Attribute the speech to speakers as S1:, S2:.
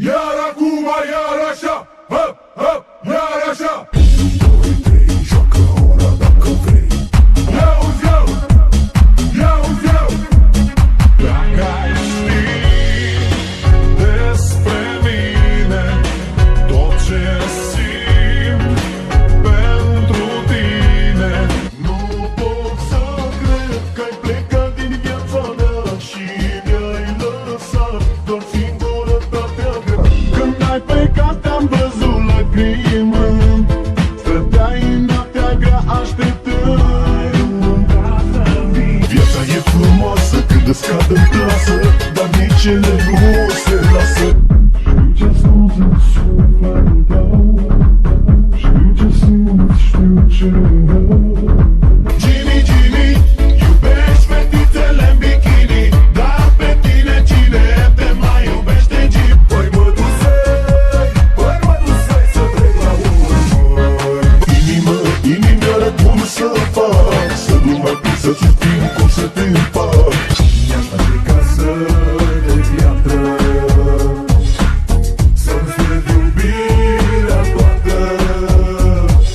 S1: Iar acum, iar așa, hop, hop, iar așa.
S2: 1, 2, 3, joacă ora dacă vrei.
S1: Iauzi, iau, iauzi, iau. Dacă ai ști despre mine tot ce simt pentru tine,
S2: Nu pot să cred că ai plecat din viața mea și mi-ai lăsat doar singurătatea grea. Când ai plecat te-am văzut lăcrimând, stăteai în noaptea grea așteptând. Viața e frumoasă când îți cad în clasă, dar nici ele nu se lasă. Știu ce scuze în suflet dau, știu ce simt, știu ce vreau. Jimmy, Jimmy, iubești fetițele în bikini, dar pe tine cine te mai iubește, Jim? Păi mă dusei să trec la urmă. Inimioară, cum să fac? Să nu mai pic, să-ți timp, cum să te împac. Mi-aș face ca să